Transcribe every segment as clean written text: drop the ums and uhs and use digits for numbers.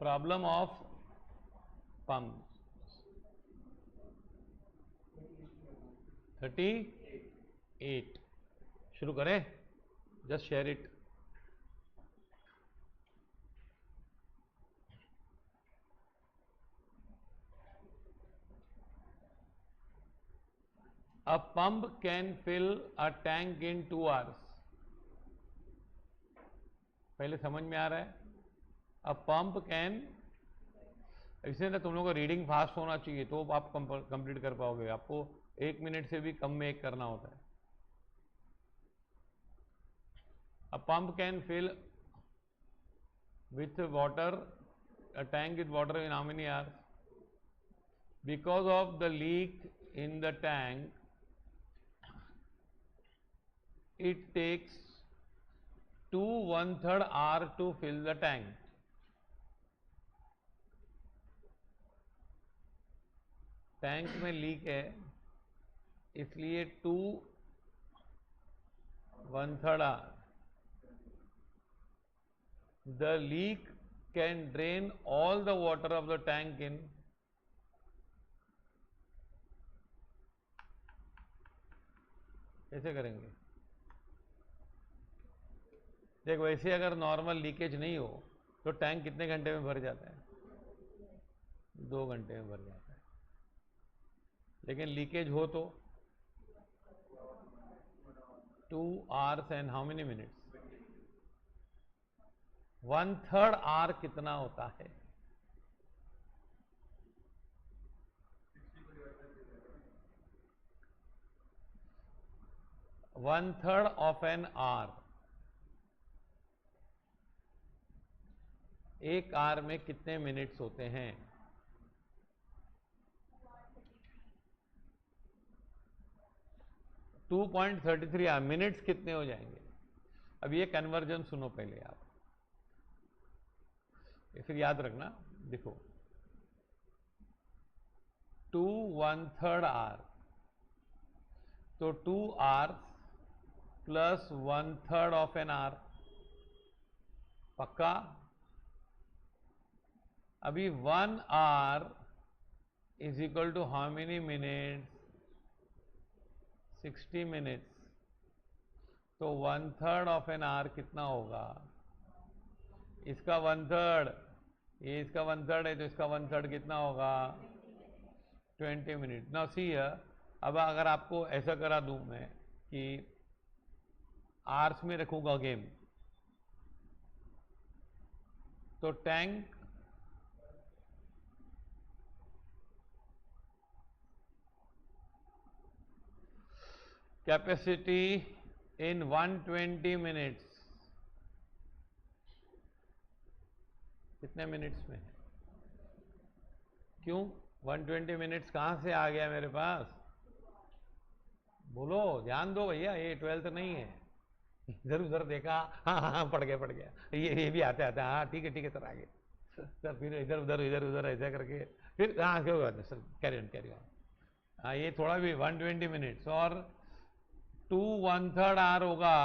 Problem of pump 38। शुरू करें, just share it. A pump can fill a tank in 2 hours। पहले समझ में आ रहा है? A pump can, इसलिए ना तुम लोगों को रीडिंग फास्ट होना चाहिए तो आप कंप्लीट कर पाओगे। आपको 1 मिनट से भी कम में एक करना होता है। A pump can fill with water, a tank with water in how many hours? Because of the leak in the tank, it takes 2 1/3 hour to fill the tank। Tank में लीक है इसलिए 2 1/3 hour। The leak can drain all the water of the tank in कैसे करेंगे? देख, वैसे अगर normal leakage नहीं हो तो टैंक कितने घंटे में भर जाता है? 2 घंटे में भर जाता है। लेकिन लीकेज हो तो 2 hours and how many minutes? 1/3 hour कितना होता है? 1/3 of an hour। 1 आवर में कितने मिनट्स होते हैं? 2.33 आवर। मिनट्स कितने हो जाएंगे? अब ये कन्वर्जन सुनो पहले आप, फिर याद रखना। देखो, 2 1/3 आवर, तो 2 hours plus 1/3 of an hour, पक्का? अभी 1 hour is equal to how many minutes? 60 minutes. तो 1/3 ऑफ एन आवर कितना होगा? इसका 1/3, ये इसका 1/3 है तो इसका 1/3 कितना होगा? 20 मिनट। नाउ सी हियर, अब अगर आपको ऐसा करा दूं मैं कि आवर्स में रखूंगा गेम, तो टैंक कैपेसिटी इन 120 मिनट्स कितने मिनट्स में है? क्यों 120 मिनट्स कहां से आ गया मेरे पास? बोलो, ध्यान दो भैया, ये 12th नहीं है। इधर उधर देखा, हाँ पढ़ गया। ये भी आते हाँ ठीक है सर, आगे सर। फिर इधर उधर ऐसा करके फिर हाँ क्यों बात है सर, कैरी ऑन। हाँ, ये थोड़ा भी 120 मिनट्स और 2 1/3 आवर होगा।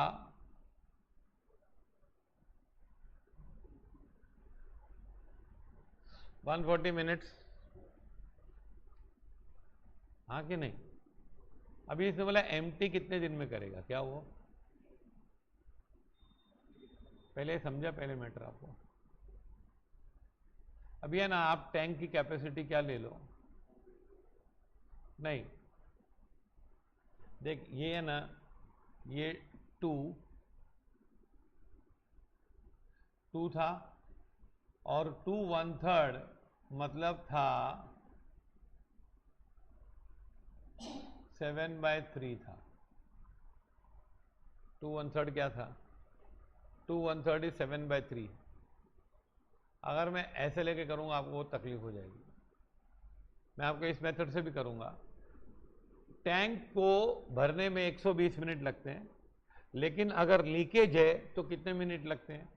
वन 140 मिनट्स, हाँ कि नहीं? अभी इसने बोला एम्प्टी कितने दिन में करेगा, क्या वो पहले समझा? पहले मैटर आपको अभी है ना, आप टैंक की कैपेसिटी क्या ले लो, नहीं देख, ये है ना, ये 2 था और 2 1/3 मतलब था 7/3 था। 2 1/3 क्या था? 2 1/3 इज 7/3। अगर मैं ऐसे लेके करूंगा आपको बहुत तकलीफ हो जाएगी। मैं आपको इस मेथड से भी करूंगा। टैंक को भरने में 120 मिनट लगते हैं, लेकिन अगर लीकेज है तो कितने मिनट लगते हैं?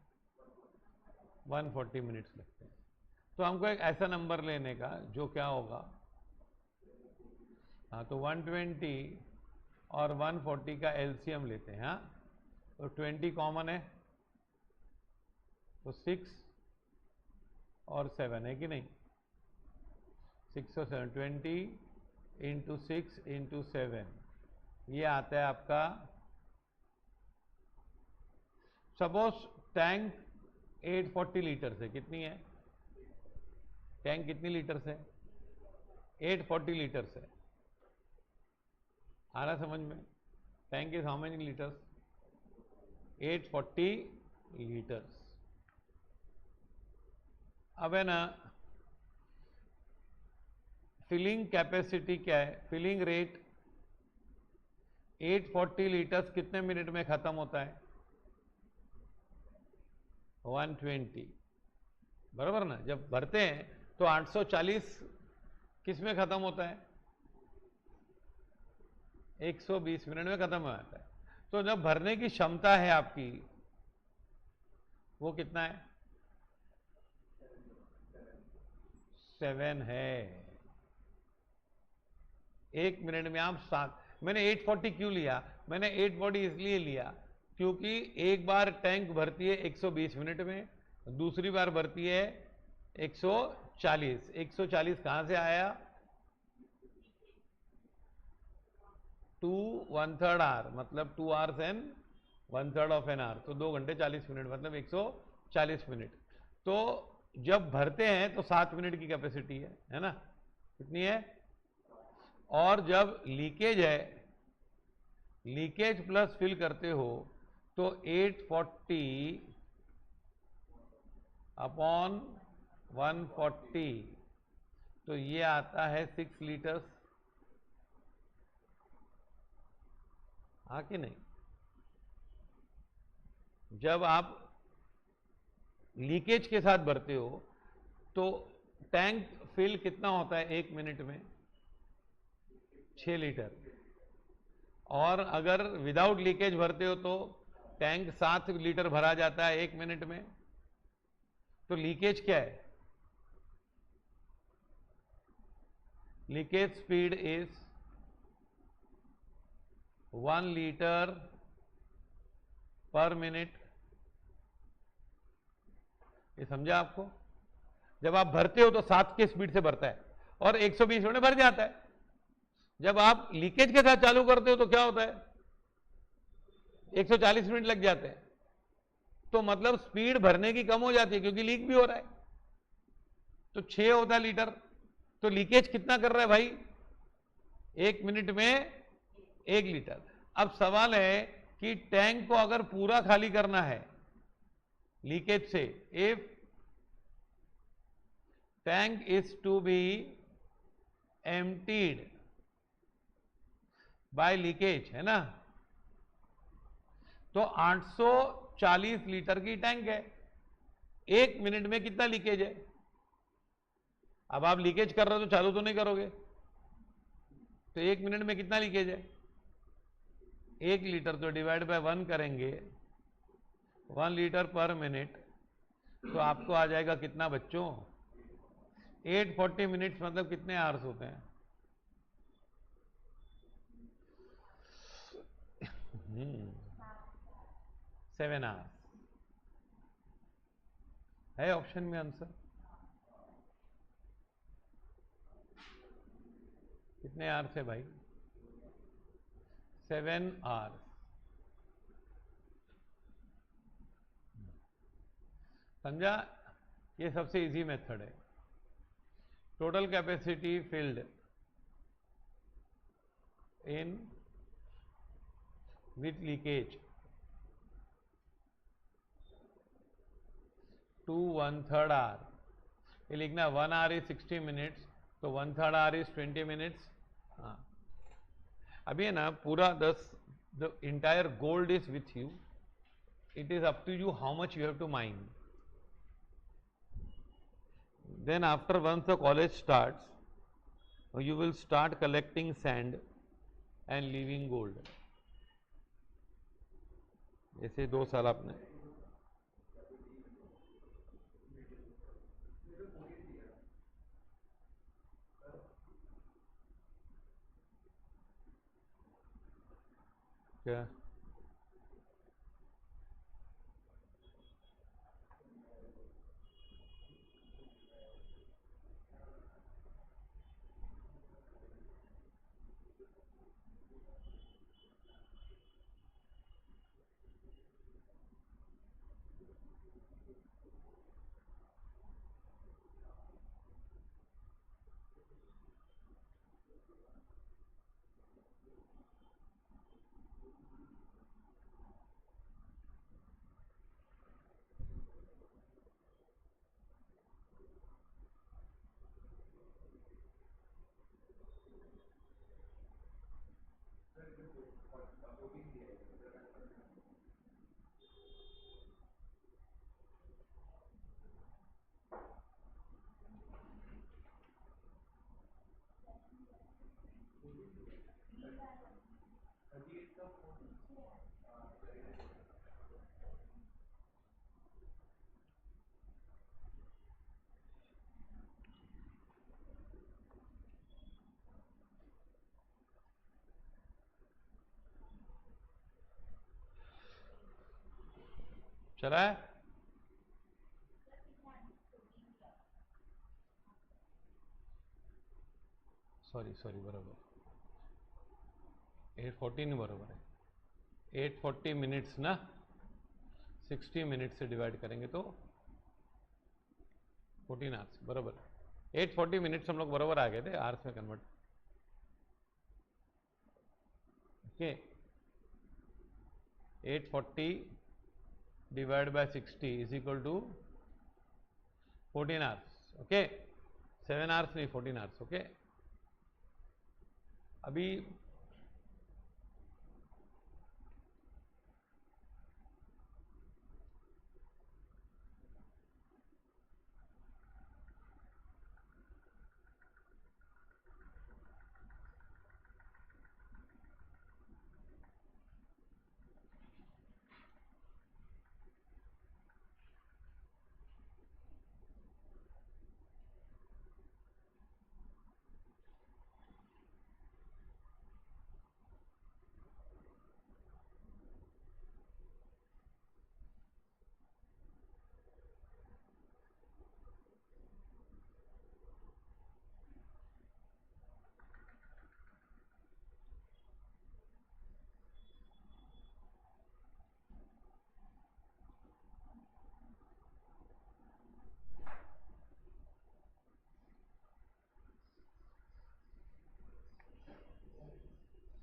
140 मिनट्स लगते हैं। तो हमको एक ऐसा नंबर लेने का जो क्या होगा, हाँ, तो 120 और 140 का एलसीएम लेते हैं। हाँ, तो 20 कॉमन है तो 6 और 7 है कि नहीं? 6 और 7 20 इंटू 6 इंटू 7 ये आता है आपका। सपोज टैंक 840 लीटर से, कितनी है टैंक, कितनी लीटर से? 840 लीटर से। आ रहा समझ में? Tank is how many litres? 840 litres. अब है ना, फिलिंग कैपेसिटी क्या है? फिलिंग रेट 840 लीटर्स कितने मिनट में खत्म होता है? 120, बराबर ना? जब भरते हैं तो 840 किस में खत्म होता है? 120 मिनट में खत्म हो जाता है। तो जब भरने की क्षमता है आपकी, वो कितना है? 7 है। एक मिनट में आप 7, मैंने 840 क्यों लिया? मैंने 840 इसलिए लिया क्योंकि एक बार टैंक भरती है 120 मिनट में, दूसरी बार भरती है 140। 140 कहां से आया? 2 1/3 आवर, मतलब 2 hours and 1/3 of an our, तो 2 घंटे 40 मिनट, मतलब 140 मिनट। तो जब भरते हैं तो 7 मिनट की कैपेसिटी है ना? कितनी है? और जब लीकेज है, लीकेज प्लस फिल करते हो तो 840 अपॉन 140, तो ये आता है 6 लीटर्स। हाँ कि नहीं? जब आप लीकेज के साथ भरते हो तो टैंक फिल कितना होता है एक मिनट में? 6 लीटर। और अगर विदाउट लीकेज भरते हो तो टैंक 7 लीटर भरा जाता है एक मिनट में। तो लीकेज क्या है? लीकेज स्पीड इज 1 लीटर पर मिनट। ये समझा आपको? जब आप भरते हो तो 7 के स्पीड से भरता है और 120 मिनट में भर जाता है। जब आप लीकेज के साथ चालू करते हो तो क्या होता है? 140 मिनट लग जाते हैं। तो मतलब स्पीड भरने की कम हो जाती है क्योंकि लीक भी हो रहा है। तो 6 होता है लीटर। तो लीकेज कितना कर रहा है भाई? एक मिनट में 1 लीटर। अब सवाल है कि टैंक को अगर पूरा खाली करना है लीकेज से, if tank is to be emptied by leakage, है ना, तो 840 लीटर की टैंक है। एक मिनट में कितना लीकेज है? अब आप लीकेज कर रहे हो तो चालू तो नहीं करोगे, तो एक मिनट में कितना लीकेज है? 1 लीटर, तो डिवाइड बाय 1 करेंगे, 1 लीटर पर मिनट, तो आपको आ जाएगा कितना बच्चों? 840 मिनट्स, मतलब कितने आवर्स होते हैं? 7 आवर्स है ऑप्शन में आंसर। कितने आवर्स है भाई? 7 आवर्स। समझा? ये सबसे इजी मेथड है। Total capacity filled in with leakage to 1/3 hour. ये लिखना 1 आवर इज 60 मिनट्स, तो 1/3 आवर इज 20 मिनट्स। हाँ, अभी है ना पूरा 10, the entire gold is with you, it is up to you how much you have to mine. Then after once the college starts, you will start collecting sand and leaving gold. ऐसे 2 साल आपने क्या? चला है? Sorry बरोबर 840 नहीं बरोबर है 840 मिनट्स ना 60 मिनट से डिवाइड करेंगे तो 14 आवर्स बरोबर 840 मिनट्स हम लोग बरोबर आ गए थे आवर्स में convert okay 840 divide by 60 is equal to 14 hours okay 7 hours नहीं 14 आवर्स ओके अभी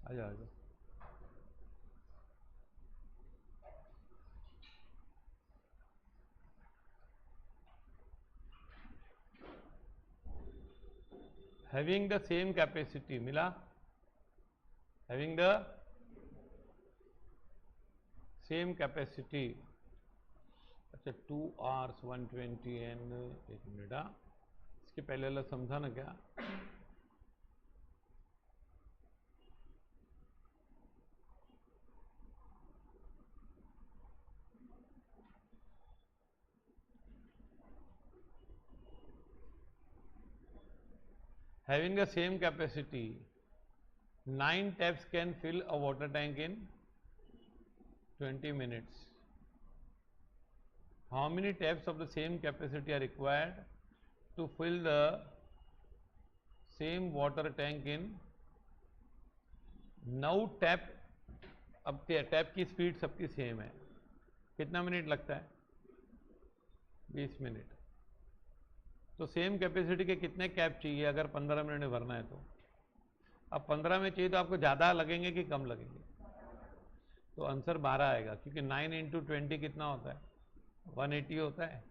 आ जाओ having the same capacity मिला having the same capacity अच्छा 2 hours 120 and एक मिनट इसके पहले वाला समझा ना क्या having the same capacity 9 taps can fill a water tank in 20 minutes how many taps of the same capacity are required to fill the same water tank in 9 tap अब tap की speed सबकी same है कितना minute लगता है 20 minute तो same capacity के कितने कैप चाहिए अगर 15 मिनट में भरना है तो अब 15 में चाहिए तो आपको ज़्यादा लगेंगे कि कम लगेंगे तो आंसर 12 आएगा क्योंकि 9 इंटू 20 कितना होता है 180 होता है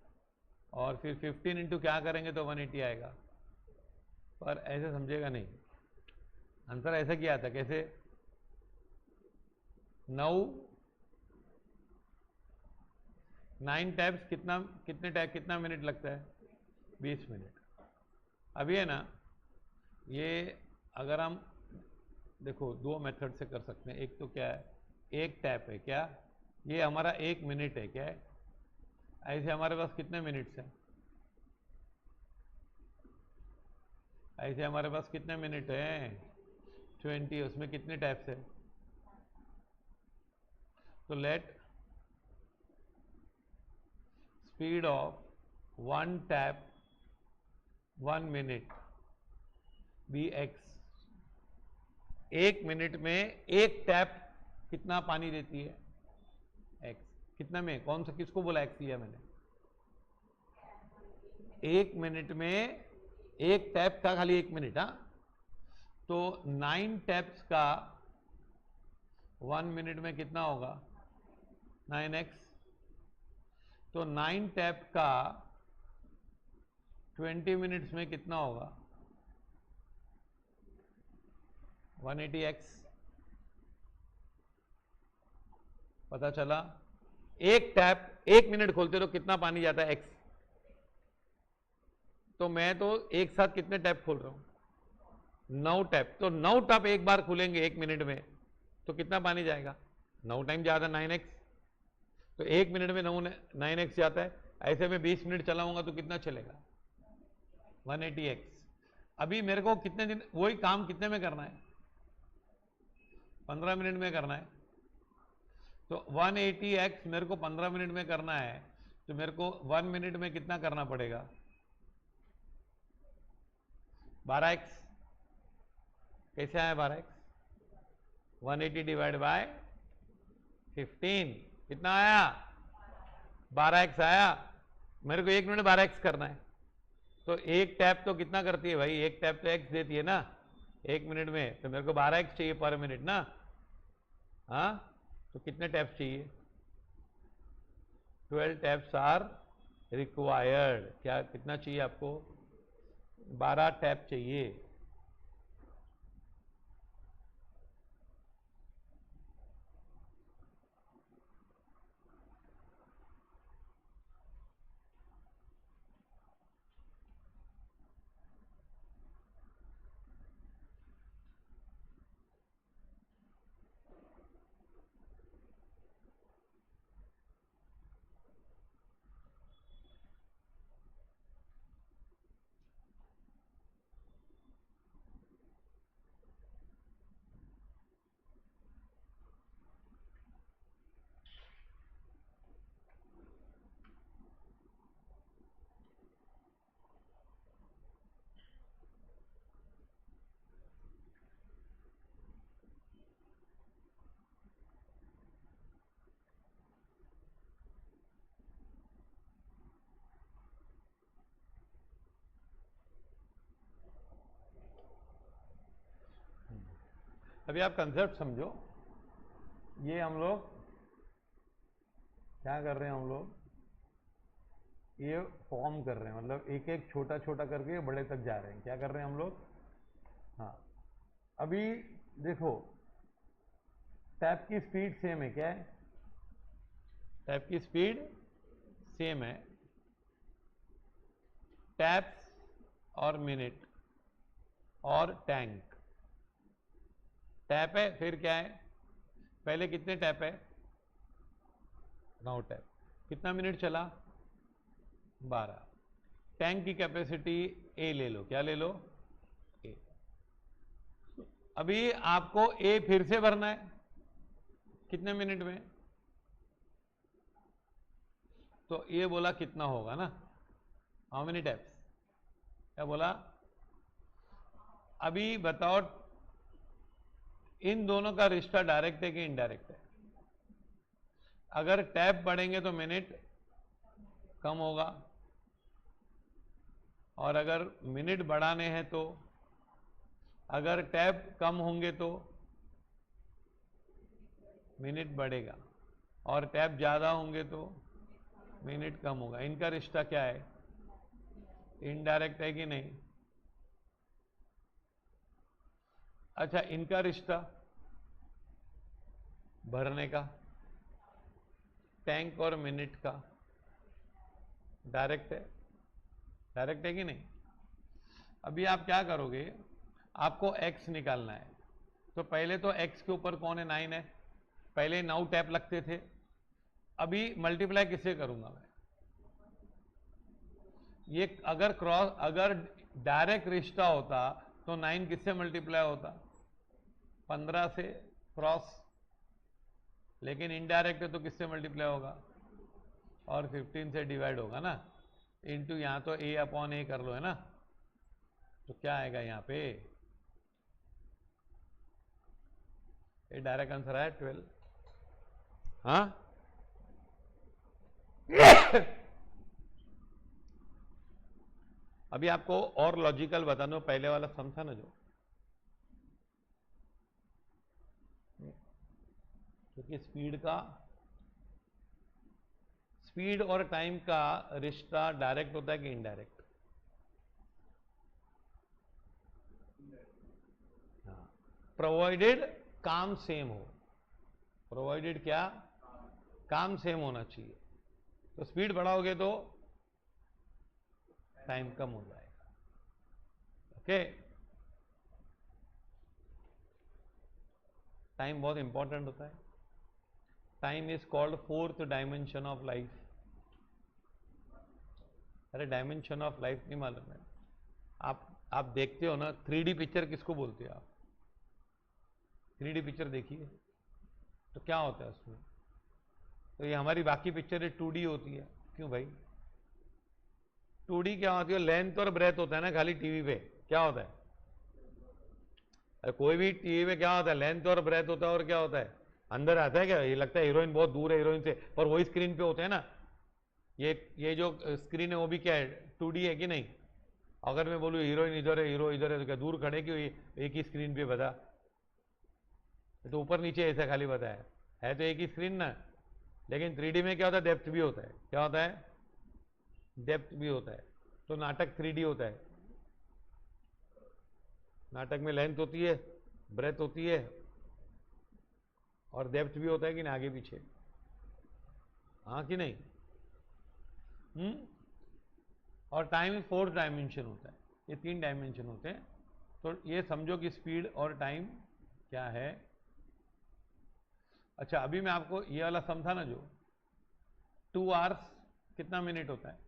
और फिर 15 इंटू क्या करेंगे तो 180 आएगा पर ऐसे समझेगा नहीं आंसर ऐसा किया था कैसे 9 टैप्स कितना मिनट लगता है 20 मिनट अभी है ना ये अगर हम देखो 2 मेथड से कर सकते हैं एक तो क्या है एक टैप है क्या ये हमारा 1 मिनट है क्या है ऐसे हमारे पास कितने मिनट्स हैं ऐसे हमारे पास कितने मिनट हैं 20 उसमें कितने टैप्स है तो let speed of 1 tap 1 minute be x 1 minute में एक टैप कितना पानी देती है एक्स कितना में कौन सा किसको बोला एक्स लिया मैंने 1 मिनट में एक टैप का खाली 1 मिनट तो 9 टैप्स का 1 मिनट में कितना होगा 9x तो 9 टैप का 20 मिनट्स में कितना होगा 180x पता चला एक टैप 1 मिनट खोलते तो कितना पानी जाता है x तो मैं तो एक साथ कितने टैप खोल रहा हूं 9 टैप तो 9 टैप एक बार खुलेंगे 1 मिनट में तो कितना पानी जाएगा 9 टाइम ज्यादा 9x तो 1 मिनट में 9x जाता है ऐसे में 20 मिनट चलाऊंगा तो कितना चलेगा 180x अभी मेरे को कितने दिन वही काम कितने में करना है 15 मिनट में करना है तो 180x मेरे को 15 मिनट में करना है, तो मेरे को 1 मिनट में कितना करना पड़ेगा? 12x। कैसे आया 12x? 180 डिवाइड बाय 15 कितना आया? 12x आया। मेरे को 1 मिनट 12x करना है, तो एक टैप तो कितना करती है भाई? एक टैप तो x देती है ना 1 मिनट में, तो मेरे को 12x चाहिए पर मिनट ना। हाँ, तो कितने टैप्स चाहिए? 12 टैप्स आर रिक्वायर्ड। क्या कितना चाहिए आपको? 12 टैप चाहिए। अभी आप कंसेप्ट समझो। ये हम लोग क्या कर रहे हैं? हम लोग ये फॉर्म कर रहे हैं, मतलब एक एक छोटा छोटा करके बड़े तक जा रहे हैं। क्या कर रहे हैं हम लोग? हाँ, अभी देखो टैप की स्पीड सेम है। क्या है? टैप की स्पीड सेम है। टैप्स और मिनट और टैंक। टैप है, फिर क्या है? पहले कितने टैप है? 9 टैप। कितना मिनट चला? 12। टैंक की कैपेसिटी ए ले लो। क्या ले लो? ए। अभी आपको ए फिर से भरना है कितने मिनट में? तो ये बोला कितना होगा ना, हाउ मेनी टैप्स? क्या बोला? अभी बताओ इन दोनों का रिश्ता डायरेक्ट है कि इनडायरेक्ट है? अगर टैप बढ़ेंगे तो मिनट कम होगा, और अगर मिनट बढ़ाने हैं तो, अगर टैप कम होंगे तो मिनट बढ़ेगा, और टैप ज्यादा होंगे तो मिनट कम होगा। इनका रिश्ता क्या है? इनडायरेक्ट है कि नहीं? अच्छा, इनका रिश्ता भरने का, टैंक और मिनट का डायरेक्ट है। डायरेक्ट है कि नहीं? अभी आप क्या करोगे? आपको x निकालना है, तो पहले तो x के ऊपर कौन है? 9 है। पहले 9 टैप लगते थे, अभी मल्टीप्लाई किससे करूंगा मैं? ये अगर डायरेक्ट रिश्ता होता तो 9 किससे मल्टीप्लाई होता? 15 से क्रॉस। लेकिन इनडायरेक्ट है तो किससे मल्टीप्लाई होगा? और 15 से डिवाइड होगा ना, इंटू यहां तो a अपॉन a कर लो है ना, तो क्या आएगा यहां पे? ये डायरेक्ट आंसर है 12। हाँ अभी आपको और लॉजिकल बताना, पहले वाला सम था ना जो, क्योंकि स्पीड और टाइम का रिश्ता डायरेक्ट होता है कि इनडायरेक्ट? हाँ, प्रोवाइडेड काम सेम हो। प्रोवाइडेड क्या? काम सेम होना चाहिए। तो स्पीड बढ़ाओगे तो टाइम कम हो जाएगा। ओके, टाइम बहुत इंपॉर्टेंट होता है। Time is called fourth dimension of life. अरे डायमेंशन ऑफ लाइफ नहीं मालूम है? आप देखते हो ना 3D पिक्चर किसको बोलते हो आप? 3D पिक्चर देखिए तो क्या होता है उसमें? तो ये हमारी बाकी पिक्चर 2D होती है। क्यों भाई? 2D क्या होती है? लेंथ और ब्रेथ होता है ना खाली टीवी पे। क्या होता है? अरे कोई भी टीवी पे क्या होता है? लेंथ और ब्रेथ होता है। और क्या होता है? अंदर आता है क्या? ये लगता है हीरोइन बहुत दूर है हीरोइन से, पर वही स्क्रीन पे होते हैं ना। ये जो स्क्रीन है वो भी क्या है? 2D है कि नहीं? अगर मैं बोलूँ हीरोइन इधर है हीरो इधर है, तो क्या दूर खड़े क्यों? एक ही स्क्रीन पे बता, तो ऊपर नीचे ऐसा खाली बताया है तो एक ही स्क्रीन ना। लेकिन 3D में क्या होता है? डेप्थ भी होता है। क्या होता है? डेप्थ भी होता है। तो नाटक 3D होता है। नाटक में लेंथ होती है, ब्रेथ होती है, और डेप्थ भी होता है कि नहीं, आगे पीछे। हाँ कि नहीं? और टाइम 4 डायमेंशन होता है। ये 3 डायमेंशन होते हैं। तो ये समझो कि स्पीड और टाइम क्या है। अच्छा, अभी मैं आपको ये वाला सम था ना, जो 2 आवर्स कितना मिनट होता है?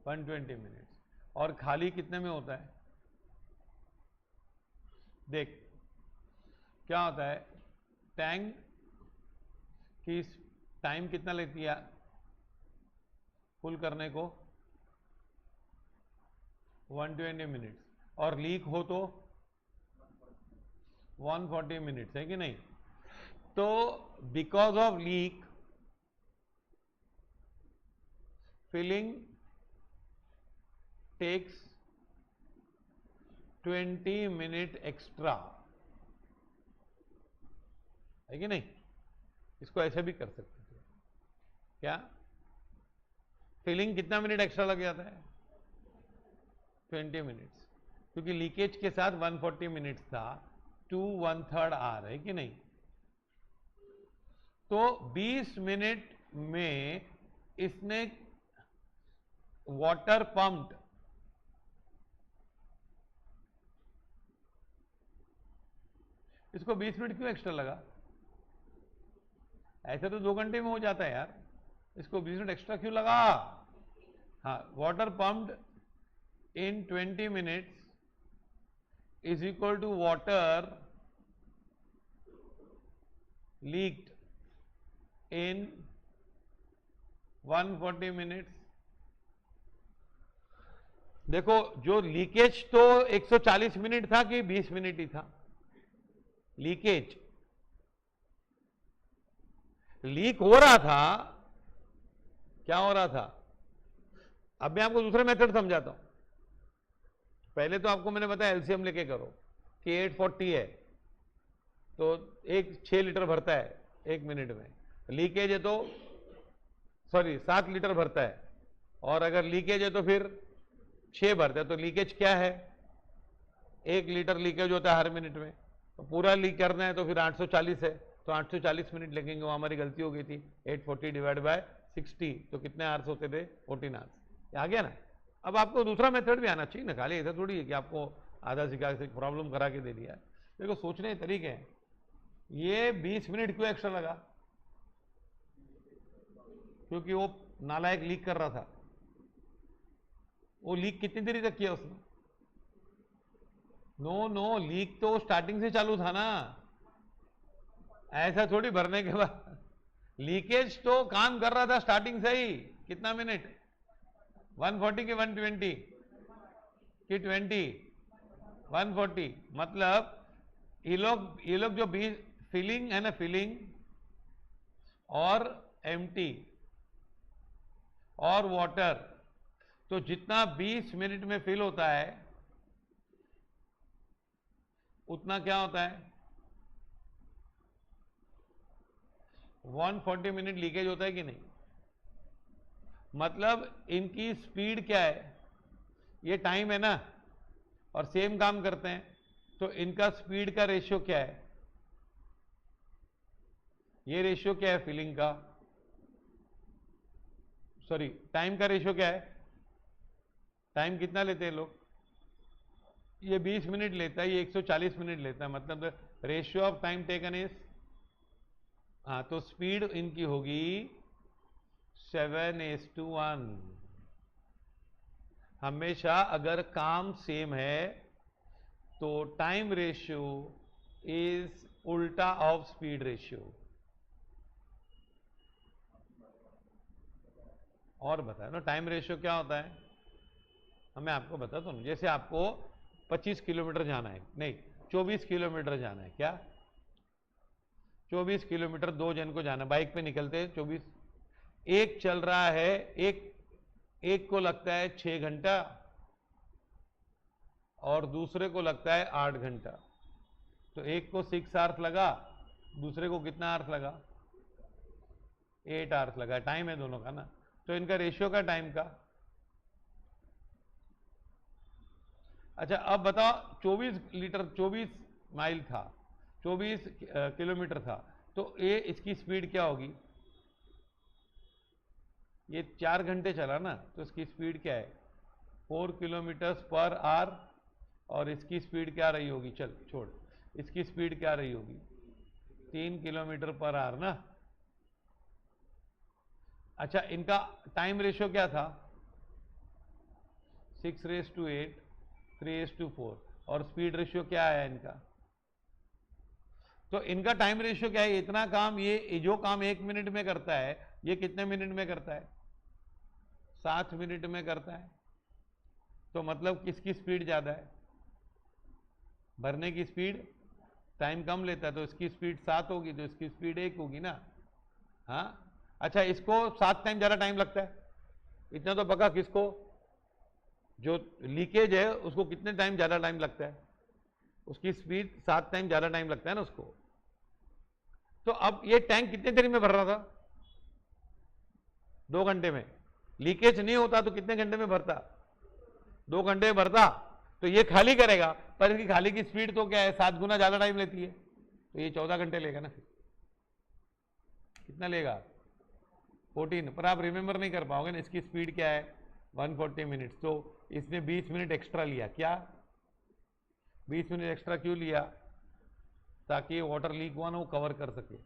120 मिनट्स। और खाली कितने में होता है? देख क्या होता है, टैंक की टाइम कितना लेती है फुल करने को? 120 मिनट्स। और लीक हो तो 140 मिनट्स, है कि नहीं? तो because of leak filling takes 20 minute extra, है कि नहीं? इसको ऐसे भी कर सकते थे। क्या फिलिंग कितना मिनट एक्स्ट्रा लग जाता है? 20 मिनट्स, क्योंकि लीकेज के साथ 140 मिनट्स था, 2 1/3 आवर, है कि नहीं? तो 20 मिनट में इसने वाटर पंप्ड इसको 20 मिनट क्यों एक्स्ट्रा लगा? ऐसे तो 2 घंटे में हो जाता है यार, इसको 20 मिनट एक्स्ट्रा क्यों लगा? हाँ, water pumped in 20 minutes is equal to water leaked in 140 minutes। देखो, जो लीकेज तो 140 मिनट था कि 20 मिनट ही था? लीकेज, लीक हो रहा था। क्या हो रहा था? अब मैं आपको दूसरा मेथड समझाता हूं। पहले तो आपको मैंने बताया एलसीएम लेके करो कि 840 है, तो एक 6 लीटर भरता है 1 मिनट में। लीकेज है तो 7 लीटर भरता है, और अगर लीकेज है तो फिर 6 भरता है। तो लीकेज क्या है? 1 लीटर लीकेज होता है हर मिनट में। तो पूरा लीक करना है तो फिर 840 है, तो 840 मिनट लगेंगे। वो हमारी गलती हो गई थी। 840 डिवाइड बाय 60, तो कितने आवर्स होते थे? 14 आवर्स। आ गया ना? अब आपको दूसरा मेथड भी आना चाहिए ना, खाली इधर थोड़ी है कि आपको आधा सिखा से प्रॉब्लम करा के दे दिया। देखो, सोचने के तरीके हैं। ये 20 मिनट क्यों एक्स्ट्रा लगा? क्योंकि वो नालायक लीक कर रहा था। वो लीक कितनी देरी तक किया उसने? नो, लीक तो स्टार्टिंग से चालू था ना, ऐसा थोड़ी भरने के बाद। लीकेज तो काम कर रहा था स्टार्टिंग से ही। कितना मिनट? 140 की 120 की 20? 140। मतलब ये लोग जो भी फिलिंग है ना, फिलिंग और एम्प्टी और वाटर, तो जितना 20 मिनट में फिल होता है उतना क्या होता है? 140 मिनट लीकेज होता है कि नहीं? मतलब इनकी स्पीड क्या है? ये टाइम है ना, और सेम काम करते हैं, तो इनका स्पीड का रेशियो क्या है? ये रेशियो क्या है फिलिंग का? सॉरी, टाइम का रेशियो क्या है? टाइम कितना लेते हैं लोग? ये 20 मिनट लेता है, ये 140 मिनट लेता है। मतलब ratio of time taken is, हाँ, तो स्पीड इनकी होगी 7:1। हमेशा अगर काम सेम है तो टाइम रेशियो इज उल्टा ऑफ स्पीड रेशियो। और बताए ना टाइम रेशियो क्या होता है, मैं आपको बताता हूँ। जैसे आपको 25 किलोमीटर जाना है, नहीं 24 किलोमीटर जाना है, क्या 24 किलोमीटर 2 जन को जाना, बाइक पे निकलते हैं 24, एक चल रहा है, एक को लगता है 6 घंटा और दूसरे को लगता है 8 घंटा, तो एक को 6 आवर्स लगा, दूसरे को कितना आवर्स लगा, 8 आवर्स लगा, टाइम है दोनों का ना, तो इनका रेशियो का टाइम का। अच्छा अब बताओ 24 माइल था, 24 किलोमीटर था, तो ये इसकी स्पीड क्या होगी, ये 4 घंटे चला ना, तो इसकी स्पीड क्या है 4 किलोमीटर पर आवर, और इसकी स्पीड क्या रही होगी, चल छोड़, इसकी स्पीड क्या रही होगी 3 किलोमीटर पर आवर ना। अच्छा इनका टाइम रेशियो क्या था 6:8, 3:4, और स्पीड रेशियो क्या आया इनका, तो इनका टाइम रेशियो क्या है, इतना काम, ये जो काम 1 मिनट में करता है ये कितने मिनट में करता है, 7 मिनट में करता है। तो मतलब किसकी स्पीड ज्यादा है, भरने की स्पीड, टाइम कम लेता है तो इसकी स्पीड 7 होगी, तो इसकी स्पीड 1 होगी ना। हाँ अच्छा, इसको 7 टाइम ज्यादा टाइम लगता है, इतना तो पक्का, किसको, जो लीकेज है उसको कितने टाइम ज्यादा टाइम लगता है, उसकी स्पीड 7 टाइम ज्यादा टाइम लगता है ना उसको। तो अब ये टैंक कितने देर में भर रहा था, 2 घंटे में, लीकेज नहीं होता तो कितने घंटे में भरता, 2 घंटे में भरता, तो ये खाली करेगा, पर इसकी खाली की स्पीड तो क्या है 7 गुना ज्यादा टाइम लेती है, तो ये 14 घंटे लेगा ना, फिर कितना लेगा 14, पर आप रिमेंबर नहीं कर पाओगे ना, इसकी स्पीड क्या है 140 मिनट्स, तो इसने 20 मिनट एक्स्ट्रा लिया, क्या 20 मिनट एक्स्ट्रा क्यों लिया, ताकि वाटर लीक हुआ ना वो कवर कर सके।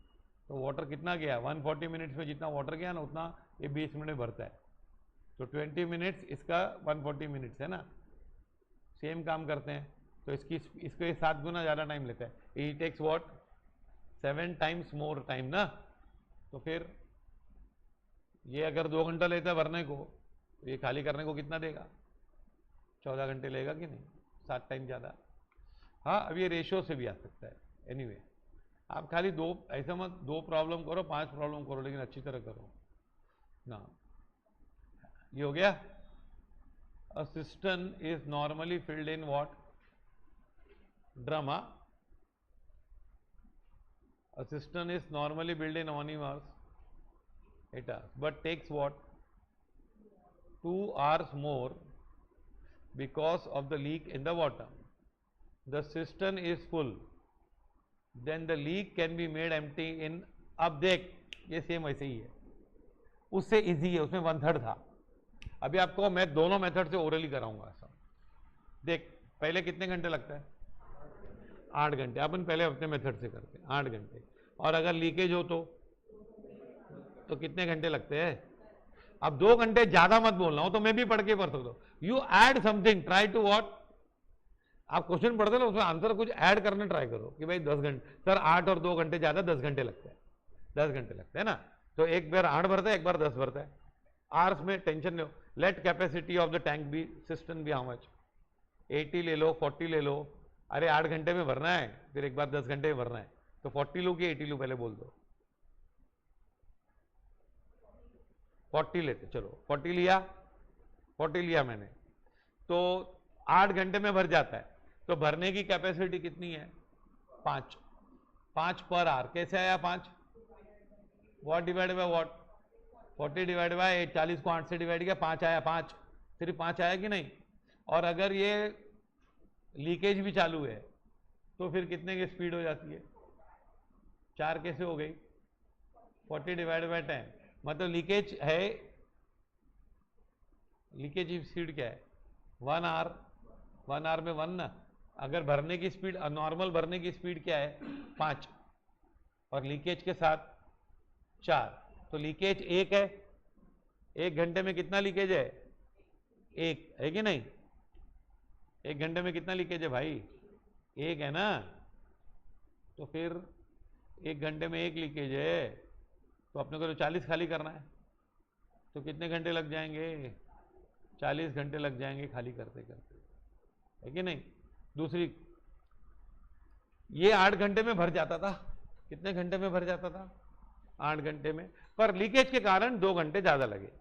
तो वाटर कितना गया 140 मिनट्स में, जितना वाटर गया ना उतना ये 20 मिनट में भरता है, तो 20 मिनट्स इसका 140 मिनट्स है ना, सेम काम करते हैं, तो इसको 7 गुना ज़्यादा टाइम लेता है, it takes what 7 times more time ना। तो फिर ये अगर 2 घंटा लेता है भरने को, तो ये खाली करने को कितना देगा, 14 घंटे लेगा कि नहीं, 7 टाइम ज़्यादा। हाँ अब ये रेशियो से भी आ सकता है, एनीवे आप खाली ऐसा मत 2 प्रॉब्लम करो 5 प्रॉब्लम करो, लेकिन अच्छी तरह करो ना। ये हो गया, a cistern is normally filled in what, drum, a cistern is normally built in how many hours, 8 hours, but takes what 2 hours more because of the leak in the bottom. The cistern is full, then the leak can be made empty in, अब देख ये same ऐसे ही है, उससे easy है, उसमें 1/3 था। अभी आपको मैं दोनों मेथड से ओरली कराऊंगा सब। देख पहले कितने घंटे लगता है 8 घंटे, अपन पहले अपने मेथड से करते हैं 8 घंटे, और अगर लीकेज हो तो कितने घंटे लगते हैं। अब 2 घंटे ज्यादा मत बोलना हो तो मैं भी पढ़ के पढ़ सकता हूँ, you add something, try to what, आप क्वेश्चन पढ़ते ना उसमें आंसर कुछ ऐड करने ट्राई करो कि भाई 10 घंटे सर, 8 और 2 घंटे ज्यादा 10 घंटे लगता है, 10 घंटे लगते हैं ना, तो एक बार 8 भरता है एक बार 10 भरता है, आवर्स में टेंशन नहीं हो। Let capacity of the tank be, system भी हाउ मच, 80 ले लो 40 ले लो, अरे 8 घंटे में भरना है, फिर एक बार 10 घंटे में भरना है, तो 40 लो कि 80 लो, पहले बोल दो। 40 लेते, चलो 40 लिया मैंने, तो 8 घंटे में भर जाता है, तो भरने की कैपेसिटी कितनी है 5 पर आवर, कैसे आया 5, what divide by what, 40 divide by 8, 40 को 8 से डिवाइड किया 5 आया, 5 सिर्फ 5 आया कि नहीं। और अगर ये लीकेज भी चालू है तो फिर कितने की स्पीड हो जाती है 4, कैसे हो गई 40 डिवाइड बाय 10, मतलब लीकेज है, लीकेज की स्पीड क्या है 1 आवर, 1 आवर में 1 ना, अगर भरने की स्पीड, नॉर्मल भरने की स्पीड क्या है 5, और लीकेज के साथ 4, तो लीकेज 1 है, 1 घंटे में कितना लीकेज है 1 है कि नहीं, 1 घंटे में कितना लीकेज है भाई 1 है ना, तो फिर 1 घंटे में 1 लीकेज है, तो अपने को तो 40 खाली करना है, तो कितने घंटे लग जाएंगे? 40 घंटे लग जाएंगे खाली करते करते, है कि नहीं? दूसरी, ये 8 घंटे में भर जाता था। कितने घंटे में भर जाता था? 8 घंटे में। पर लीकेज के कारण 2 घंटे ज्यादा लगे।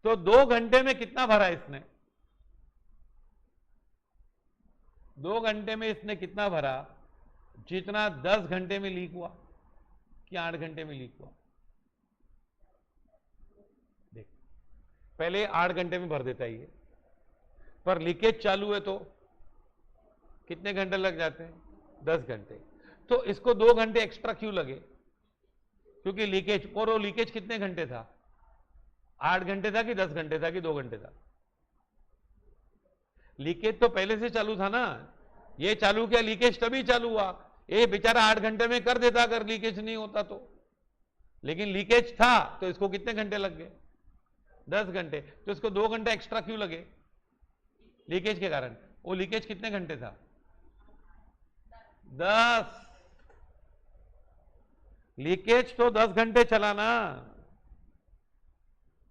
तो 2 घंटे में कितना भरा इसने? 2 घंटे में इसने कितना भरा? जितना 10 घंटे में लीक हुआ कि 8 घंटे में लीक हुआ? देख, पहले 8 घंटे में भर देता है ये, पर लीकेज चालू है तो कितने घंटे लग जाते हैं? 10 घंटे। तो इसको 2 घंटे एक्स्ट्रा क्यों लगे? क्योंकि लीकेज, और वो लीकेज कितने घंटे था? 8 घंटे था कि 10 घंटे था कि 2 घंटे था? लीकेज तो पहले से चालू था ना। ये चालू किया, लीकेज तभी चालू हुआ। ये बेचारा 8 घंटे में कर देता अगर लीकेज नहीं होता तो, लेकिन लीकेज था तो इसको कितने घंटे लग गए? 10 घंटे। तो इसको 2 घंटे एक्स्ट्रा क्यों लगे? लीकेज के कारण। वो लीकेज कितने घंटे था? 10। लीकेज तो 10 घंटे चला ना,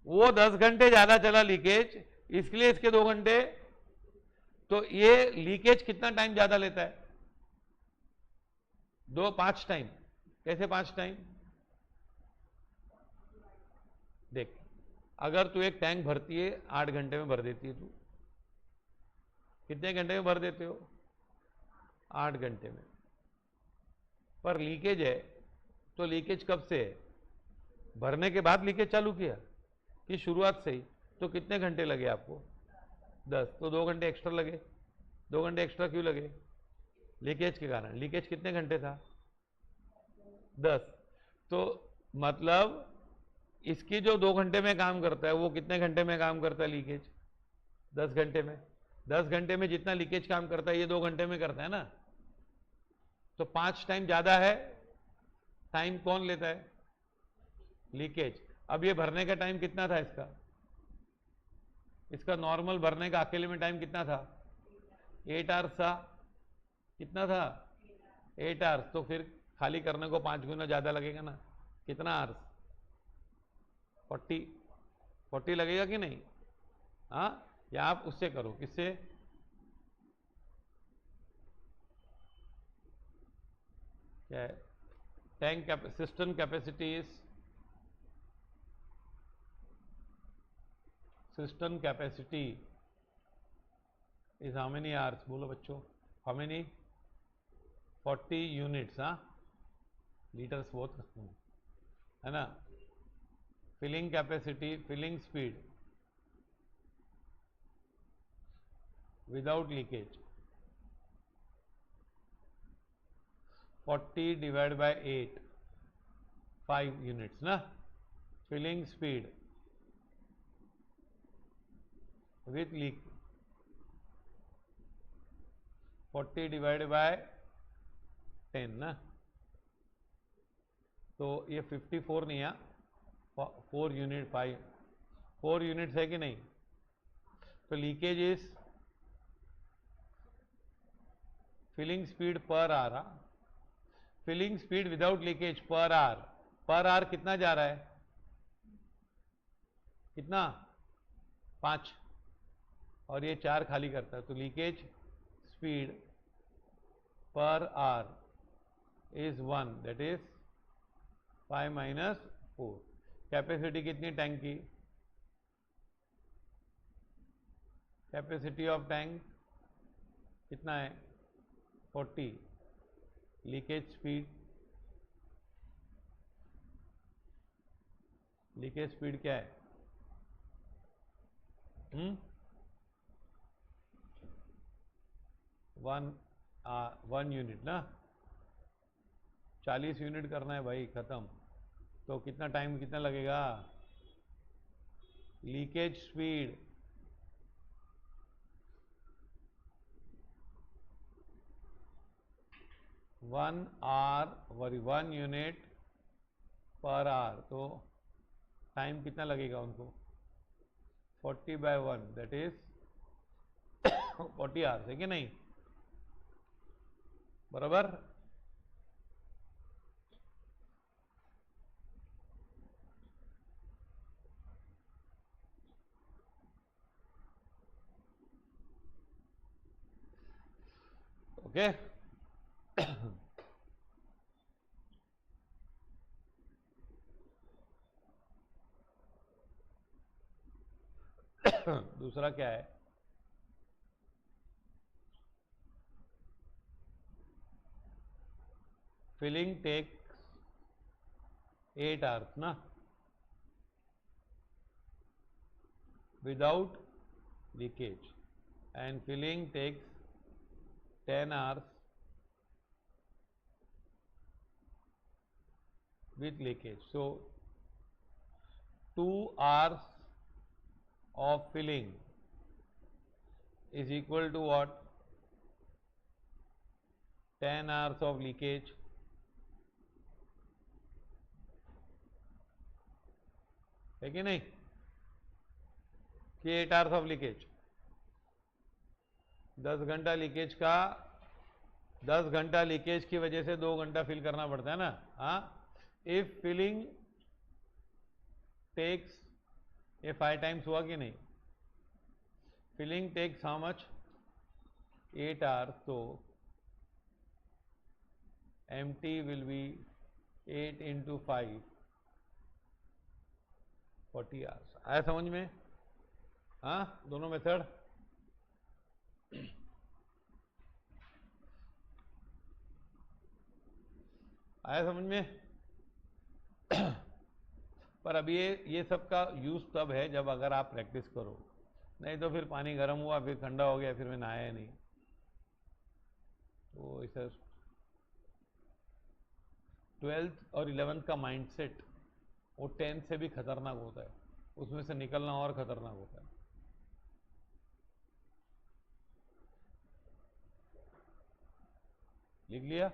वो 10 घंटे ज्यादा चला लीकेज, इसलिए इसके 2 घंटे। तो ये लीकेज कितना टाइम ज्यादा लेता है? 5 टाइम। कैसे 5 टाइम? देख, अगर तू एक टैंक भरती है, 8 घंटे में भर देती है तू, कितने घंटे में भर देते हो? 8 घंटे में। पर लीकेज है, तो लीकेज कब से है? भरने के बाद लीकेज चालू किया कि शुरुआत से ही? तो कितने घंटे लगे आपको? 10। तो 2 घंटे एक्स्ट्रा लगे। 2 घंटे एक्स्ट्रा क्यों लगे? लीकेज के कारण। लीकेज कितने घंटे था? 10। तो मतलब इसकी जो 2 घंटे में काम करता है, वो कितने घंटे में काम करता है लीकेज? 10 घंटे में। 10 घंटे में जितना लीकेज काम करता है, ये 2 घंटे में करता है ना। तो 5 टाइम ज्यादा है। टाइम कौन लेता है? लीकेज। अब ये भरने का टाइम कितना था इसका? इसका नॉर्मल भरने का अकेले में टाइम कितना था? 8 आवर्स था। कितना था? 8 आवर्स। तो फिर खाली करने को 5 गुना ज्यादा लगेगा ना। कितना आवर्स? 40 लगेगा कि नहीं? हाँ, या आप उससे करो, किससे? क्या है? Tank system capacity is, system capacity is how many hours? बोलो बच्चों, हाउ मेनी? 40 यूनिट्स। हाँ, लीटर्स बहुत रखते हैं, है ना। Filling capacity, filling speed without leakage, 40 divide by 8, 5 units ना। Filling speed with leak, 40 divide by 10 ना। तो ये 54 नहीं है, 4 यूनिट, 4 यूनिट्स है कि नहीं? तो leakage is filling speed per hour, filling speed without leakage per hour. Per hour कितना जा रहा है? कितना? 5। और ये 4 खाली करता है, तो leakage speed per our is 1, that is 5 minus 4। Capacity कितनी टैंक की? कैपेसिटी ऑफ टैंक कितना है? 40। लीकेज स्पीड, लीकेज स्पीड क्या है? 1 यूनिट ना। 40 यूनिट करना है भाई, खत्म। तो कितना टाइम, कितना लगेगा? Leakage speed 1 hour, 1 unit per hour. तो टाइम कितना लगेगा उनको? 40/1, दैट इज 40 आवर्स, है कि नहीं? बराबर। ओके। दूसरा क्या है? फिलिंग टेक्स 8 hours ना, without leakage, and filling takes 10 hours with leakage. So 2 hours of filling is equal to what? 10 hours of leakage. है कि नहीं? कि 8 hours of leakage, 10 घंटा लीकेज का, 10 घंटा लीकेज की वजह से 2 घंटा फिल करना पड़ता है ना। हाँ, इफ फिलिंग टेक्स, ये 5 times हुआ कि नहीं? Filling takes how much? 8 hours, तो empty will be 8 into 5, 40 hours। आया समझ में? हाँ, दोनों मेथड। आया समझ में? पर अभी ये सब का यूज तब है जब अगर आप प्रैक्टिस करो, नहीं तो फिर पानी गर्म हुआ, फिर ठंडा हो गया, फिर मैं नहाया नहीं। तो इसे 12th और 11th का माइंडसेट वो 10th से भी खतरनाक होता है, उसमें से निकलना और खतरनाक होता है। लिख लिया?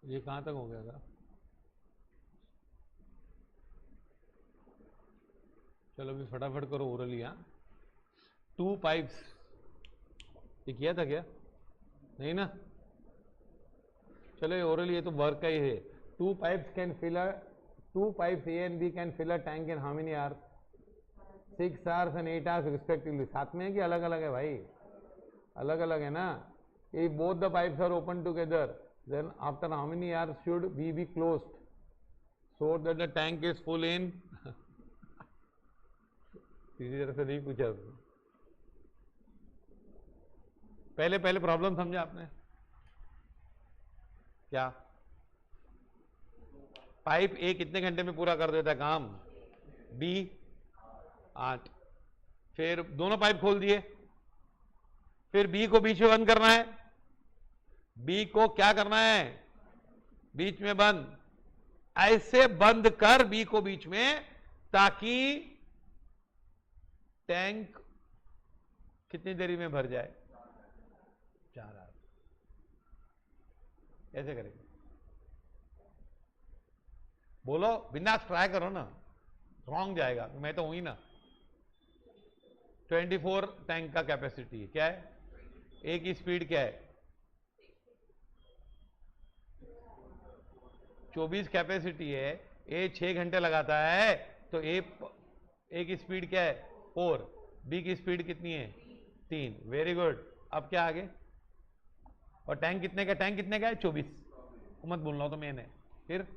ये कहां तक हो गया था? चलो अभी फटाफट करो ओरली। हाँ, 2 पाइप्स, ये किया था क्या? नहीं ना? चलो ये ओरली, ये तो वर्क का ही है। 2 pipes can fill a, 2 pipes A and B can fill a tank in how many hours? 6 hours and 8 hours respectively. साथ में है कि अलग अलग है भाई? अलग अलग है ना। If both the pipes are open together, then after how many hours should we be closed so that the tank is full in? किसी तरह से नहीं पूछा उसने। पहले पहले प्रॉब्लम समझा आपने क्या? पाइप ए कितने घंटे में पूरा कर देता है काम? बी 8। फिर दोनों पाइप खोल दिए, फिर बी को बीच में बंद करना है। बी को क्या करना है? बीच में बंद। ऐसे बंद कर बी को बीच में, ताकि टैंक कितनी देरी में भर जाए? 4 hours। ऐसे करेंगे? बोलो, बिंदास ट्राई करो ना। रॉन्ग जाएगा, मैं तो हुई ना। 24 टैंक का कैपेसिटी है, क्या है? ए की स्पीड क्या है? 24 कैपेसिटी है, ए 6 घंटे लगाता है, तो ए की स्पीड क्या है? 4। बी की स्पीड कितनी है? 3। Very good. अब क्या आगे? और टैंक कितने का? टैंक कितने का है? 24। मत बोलना तो मैंने। फिर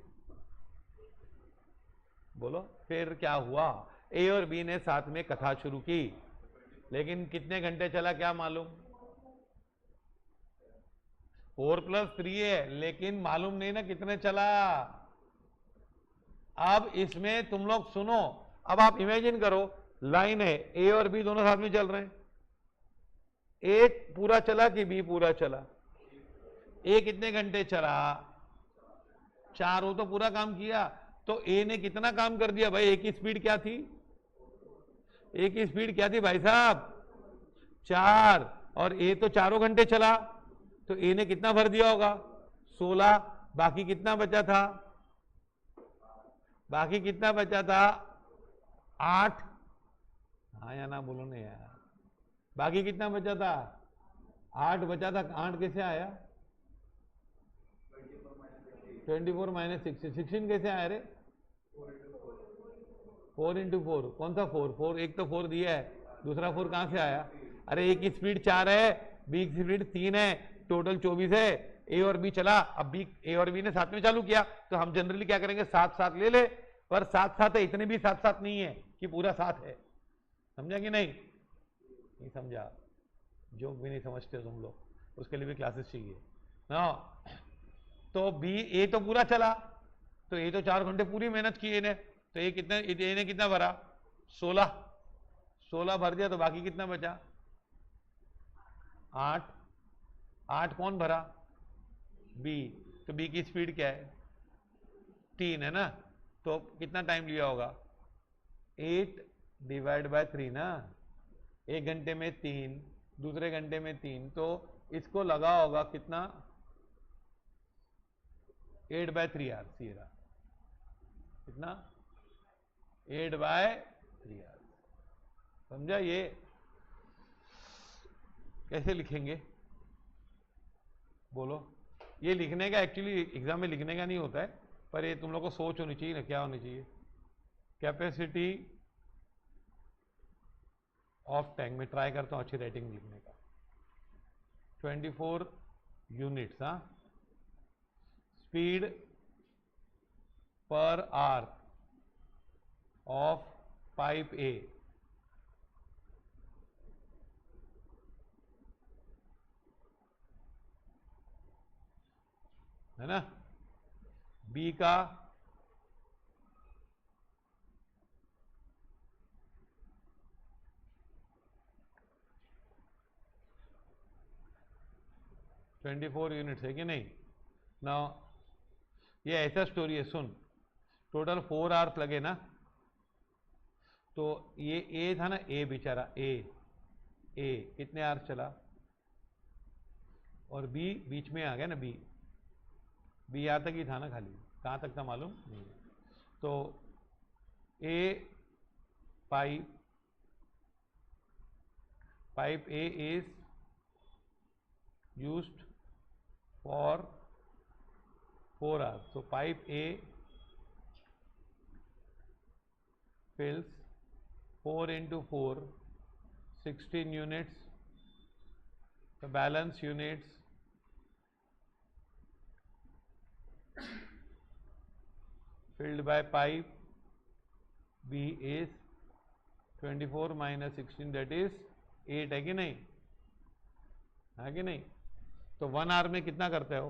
बोलो, फिर क्या हुआ? ए और बी ने साथ में कथा शुरू की, लेकिन कितने घंटे चला क्या मालूम? 4+3 है, लेकिन मालूम नहीं ना कितने चला। अब इसमें तुम लोग सुनो, अब आप इमेजिन करो, लाइन है, ए और बी दोनों साथ में चल रहे हैं। ए पूरा चला कि बी पूरा चला? ए कितने घंटे चला? 4। वो तो पूरा काम किया। तो ए ने कितना काम कर दिया भाई? ए की स्पीड क्या थी? ए की स्पीड क्या थी भाई साहब? 4। और ए तो 4 घंटे चला, तो ए ने कितना भर दिया होगा? 16। बाकी कितना बचा था? बाकी कितना बचा था? 8। हाँ या ना बोलो ना यार। बाकी कितना बचा था? 8 बचा था। 8 कैसे आया? 24 माइनस 16 कैसे आया रे? 4 इंटू 4। कौन सा 4? एक तो 4 दिया है, दूसरा 4 कहां से आया? अरे ए की स्पीड 4 है, बी की स्पीड 3 है, टोटल 24 है। ए और बी चला, अब बी ए और बी ने साथ में चालू किया, तो हम जनरली क्या करेंगे? 7-7 ले ले, पर 7-7 है, इतने भी 7-7 नहीं है कि पूरा 7 है। समझा कि नहीं? नहीं समझा? जोक भी नहीं समझते तुम लोग, उसके लिए भी क्लासेस चाहिए ना। तो बी ए तो पूरा चला, तो ए तो 4 घंटे पूरी मेहनत की ए ने, तो ए ने कितना भरा? 16। 16 भर दिया, तो बाकी कितना बचा? 8। 8 कौन भरा? बी। तो बी की स्पीड क्या है? 3 है ना, तो कितना टाइम लिया होगा? 8 डिवाइड बाय 3 ना। एक घंटे में 3, दूसरे घंटे में 3, तो इसको लगा होगा कितना? 8/3 आर। सी रहा कितना? 8/3 आर। समझा? ये कैसे लिखेंगे बोलो? ये लिखने का एक्चुअली एग्जाम में लिखने का नहीं होता है, पर ये तुम लोग को सोच होनी चाहिए ना, क्या होनी चाहिए? कैपेसिटी ऑफ टैंक में ट्राई करता हूं अच्छी राइटिंग लिखने का। 24 यूनिट्स। हाँ, speed per hour of pipe ए, है ना? बी का 24 यूनिट्स है कि नहीं? ना, ये ऐसा स्टोरी है, सुन। टोटल 4 आवर्स लगे ना, तो ये ए था ना, ए बेचारा, ए कितने आवर्स चला? और बी बीच में आ गया ना, बी यहां तक ही था ना, खाली कहां तक था मालूम नहीं। तो a pipe A is used for 4 hours, so pipe A fills 4 into 4, 16 units. The balance units filled by pipe B is 24 minus 16, that is 8। है कि नहीं? है कि नहीं? तो 1 आवर में कितना करते हो?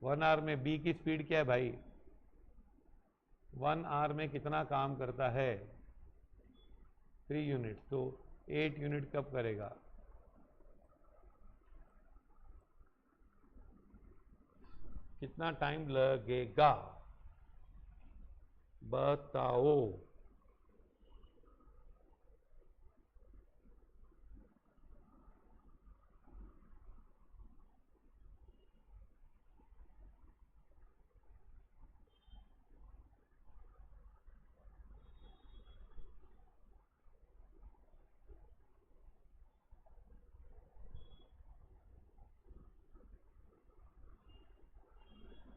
1 आवर में बी की स्पीड क्या है भाई? 1 आवर में कितना काम करता है? 3 यूनिट। तो 8 यूनिट कब करेगा? कितना टाइम लगेगा बताओ?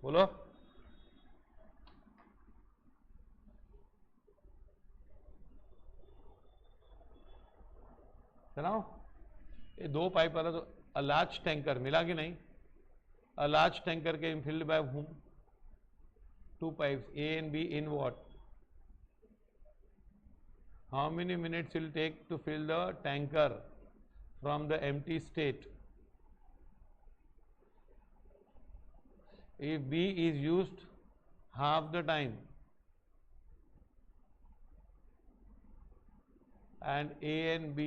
बोलो। चलाओ। ये दो पाइप वाला तो अ लार्ज टैंकर मिला कि नहीं? अ लार्ज टैंकर के filled by whom? Two pipes A and B in what? How many minutes will take to fill the tanker from the empty state? If B is used half the time and A and B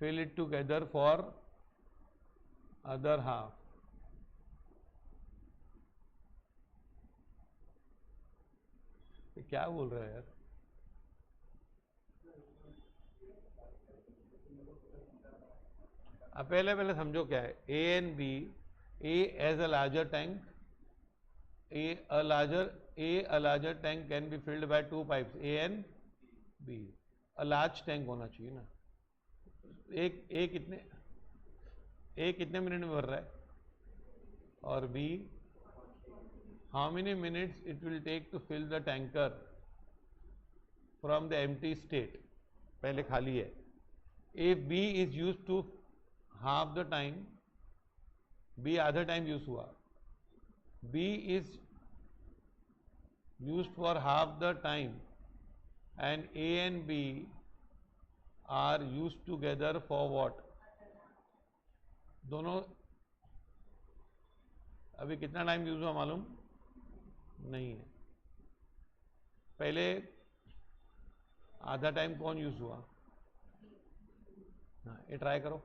fill it together for other half, ये क्या बोल रहा है यार? अब पहले पहले समझो क्या है A and B. A as a larger tank. A larger tank can be filled by two pipes A and B. A large tank होना चाहिए ना. एक कितने मिनट में भर रहा है? और B how many minutes it will take to fill the tanker from the empty state? पहले खाली है. If B is used to half the time, B आधा टाइम यूज हुआ. B is used for half the time and A and B are used together for what? दोनों अभी कितना time use हुआ मालूम नहीं है. पहले आधा टाइम कौन यूज हुआ? हाँ, ये ट्राई करो.